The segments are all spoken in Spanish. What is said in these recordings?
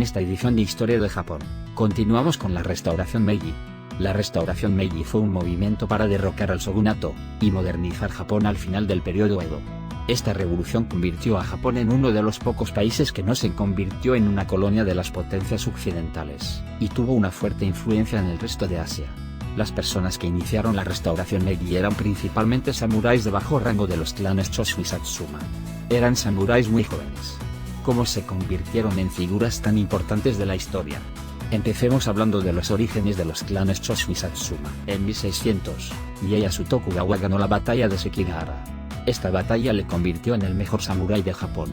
esta edición de Historia de Japón, continuamos con la restauración Meiji. La restauración Meiji fue un movimiento para derrocar al shogunato y modernizar Japón al final del periodo Edo. Esta revolución convirtió a Japón en uno de los pocos países que no se convirtió en una colonia de las potencias occidentales, y tuvo una fuerte influencia en el resto de Asia. Las personas que iniciaron la restauración Meiji eran principalmente samuráis de bajo rango de los clanes Choshu y Satsuma. Eran samuráis muy jóvenes. ¿Cómo se convirtieron en figuras tan importantes de la historia? Empecemos hablando de los orígenes de los clanes Choshu y Satsuma. En 1600, Ieyasu Tokugawa ganó la batalla de Sekigahara. Esta batalla le convirtió en el mejor samurái de Japón.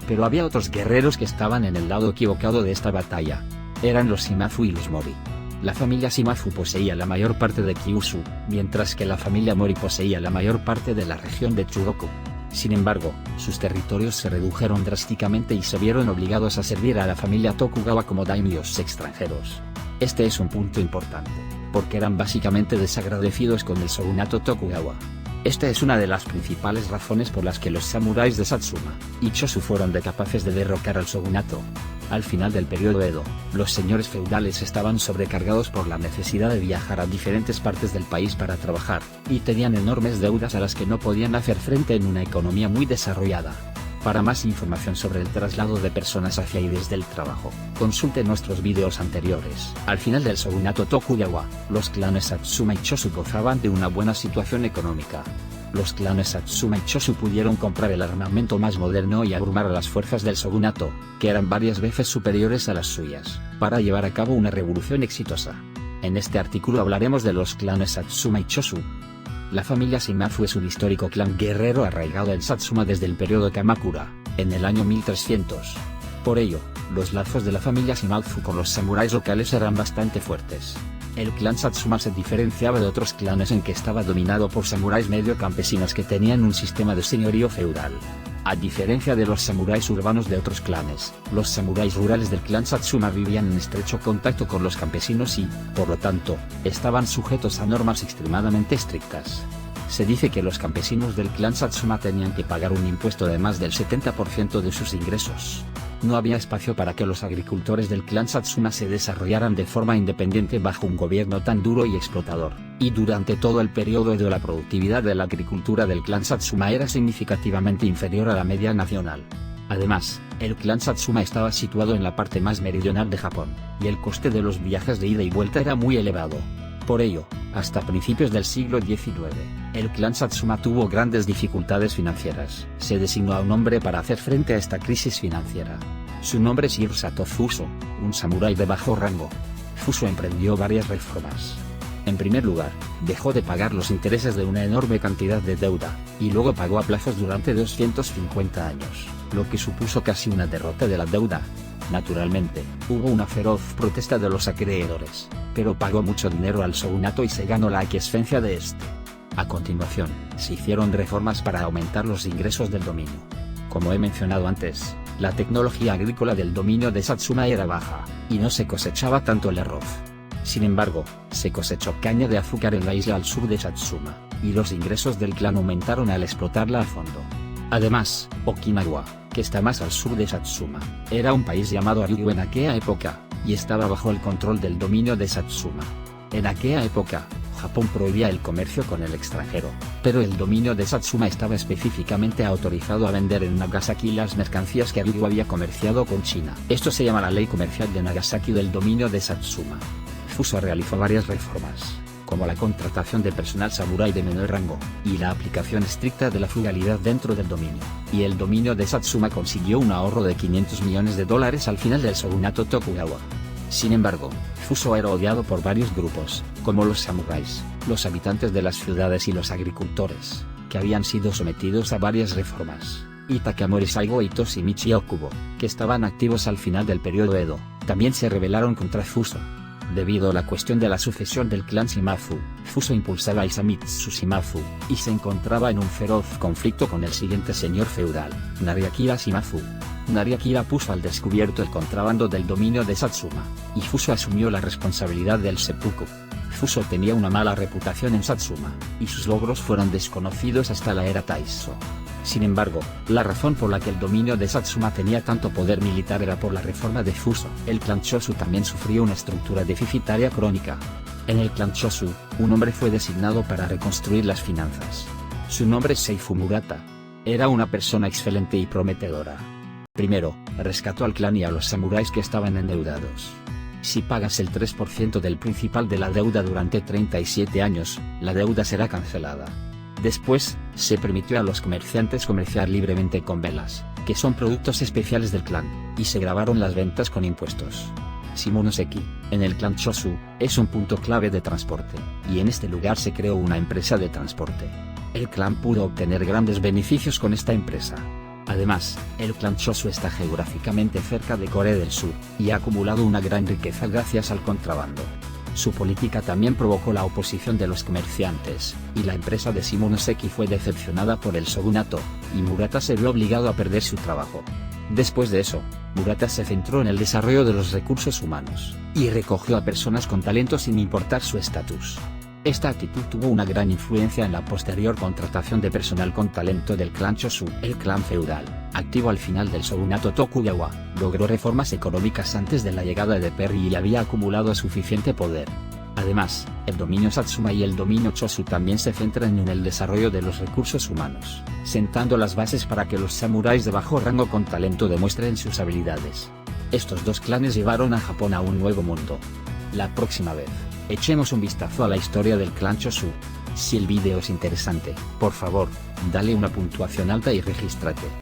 Pero había otros guerreros que estaban en el lado equivocado de esta batalla. Eran los Shimazu y los Mori. La familia Shimazu poseía la mayor parte de Kyushu, mientras que la familia Mori poseía la mayor parte de la región de Chugoku. Sin embargo, sus territorios se redujeron drásticamente y se vieron obligados a servir a la familia Tokugawa como daimyos extranjeros. Este es un punto importante, porque eran básicamente desagradecidos con el shogunato Tokugawa. Esta es una de las principales razones por las que los samuráis de Satsuma y Choshu fueron capaces de derrocar al shogunato. Al final del periodo Edo, los señores feudales estaban sobrecargados por la necesidad de viajar a diferentes partes del país para trabajar, y tenían enormes deudas a las que no podían hacer frente en una economía muy desarrollada. Para más información sobre el traslado de personas hacia y desde el trabajo, consulte nuestros vídeos anteriores. Al final del shogunato Tokugawa, los clanes Satsuma y Choshu gozaban de una buena situación económica. Los clanes Satsuma y Choshu pudieron comprar el armamento más moderno y abrumar a las fuerzas del shogunato, que eran varias veces superiores a las suyas, para llevar a cabo una revolución exitosa. En este artículo hablaremos de los clanes Satsuma y Choshu. La familia Shimazu es un histórico clan guerrero arraigado en Satsuma desde el periodo Kamakura, en el año 1300. Por ello, los lazos de la familia Shimazu con los samuráis locales eran bastante fuertes. El clan Satsuma se diferenciaba de otros clanes en que estaba dominado por samuráis medio campesinos que tenían un sistema de señorío feudal. A diferencia de los samuráis urbanos de otros clanes, los samuráis rurales del clan Satsuma vivían en estrecho contacto con los campesinos y, por lo tanto, estaban sujetos a normas extremadamente estrictas. Se dice que los campesinos del clan Satsuma tenían que pagar un impuesto de más del 70% de sus ingresos. No había espacio para que los agricultores del clan Satsuma se desarrollaran de forma independiente bajo un gobierno tan duro y explotador, y durante todo el periodo Edo la productividad de la agricultura del clan Satsuma era significativamente inferior a la media nacional. Además, el clan Satsuma estaba situado en la parte más meridional de Japón, y el coste de los viajes de ida y vuelta era muy elevado. Por ello, hasta principios del siglo XIX, el clan Satsuma tuvo grandes dificultades financieras. Se designó a un hombre para hacer frente a esta crisis financiera. Su nombre es Hirsato Fuso, un samurái de bajo rango. Fuso emprendió varias reformas. En primer lugar, dejó de pagar los intereses de una enorme cantidad de deuda, y luego pagó a plazos durante 250 años, lo que supuso casi una derrota de la deuda. Naturalmente, hubo una feroz protesta de los acreedores, pero pagó mucho dinero al shogunato y se ganó la aquiescencia de este. A continuación, se hicieron reformas para aumentar los ingresos del dominio. Como he mencionado antes, la tecnología agrícola del dominio de Satsuma era baja, y no se cosechaba tanto el arroz. Sin embargo, se cosechó caña de azúcar en la isla al sur de Satsuma, y los ingresos del clan aumentaron al explotarla a fondo. Además, Okinawa, que está más al sur de Satsuma, era un país llamado Ryūkyū en aquella época, y estaba bajo el control del dominio de Satsuma. En aquella época, Japón prohibía el comercio con el extranjero, pero el dominio de Satsuma estaba específicamente autorizado a vender en Nagasaki las mercancías que Ryūkyū había comerciado con China. Esto se llama la Ley Comercial de Nagasaki del dominio de Satsuma. Fuso realizó varias reformas, como la contratación de personal samurái de menor rango, y la aplicación estricta de la frugalidad dentro del dominio, y el dominio de Satsuma consiguió un ahorro de $500 millones al final del shogunato Tokugawa. Sin embargo, Fuso era odiado por varios grupos, como los samuráis, los habitantes de las ciudades y los agricultores, que habían sido sometidos a varias reformas, y Takamori Saigo y Toshimichi Okubo, que estaban activos al final del periodo Edo, también se rebelaron contra Fuso. Debido a la cuestión de la sucesión del clan Shimazu, Fuso impulsaba a Isamitsu Shimazu, y se encontraba en un feroz conflicto con el siguiente señor feudal, Nariakira Shimazu. Nariakira puso al descubierto el contrabando del dominio de Satsuma, y Fuso asumió la responsabilidad del seppuku. Fuso tenía una mala reputación en Satsuma, y sus logros fueron desconocidos hasta la era Taisho. Sin embargo, la razón por la que el dominio de Satsuma tenía tanto poder militar era por la reforma de Fuso. El clan Chosu también sufrió una estructura deficitaria crónica. En el clan Chosu, un hombre fue designado para reconstruir las finanzas. Su nombre es Seifu Murata. Era una persona excelente y prometedora. Primero, rescató al clan y a los samuráis que estaban endeudados. Si pagas el 3% del principal de la deuda durante 37 años, la deuda será cancelada. Después, se permitió a los comerciantes comerciar libremente con velas, que son productos especiales del clan, y se grabaron las ventas con impuestos. Shimonoseki, en el clan Chosu, es un punto clave de transporte, y en este lugar se creó una empresa de transporte. El clan pudo obtener grandes beneficios con esta empresa. Además, el clan Chosu está geográficamente cerca de Corea del Sur, y ha acumulado una gran riqueza gracias al contrabando. Su política también provocó la oposición de los comerciantes, y la empresa de Shimonoseki fue decepcionada por el shogunato, y Murata se vio obligado a perder su trabajo. Después de eso, Murata se centró en el desarrollo de los recursos humanos, y recogió a personas con talento sin importar su estatus. Esta actitud tuvo una gran influencia en la posterior contratación de personal con talento del clan Chosu. El clan feudal, activo al final del shogunato Tokugawa, logró reformas económicas antes de la llegada de Perry y había acumulado suficiente poder. Además, el dominio Satsuma y el dominio Chosu también se centran en el desarrollo de los recursos humanos, sentando las bases para que los samuráis de bajo rango con talento demuestren sus habilidades. Estos dos clanes llevaron a Japón a un nuevo mundo. La próxima vez, echemos un vistazo a la historia del clan Chosu. Si el vídeo es interesante, por favor, dale una puntuación alta y regístrate.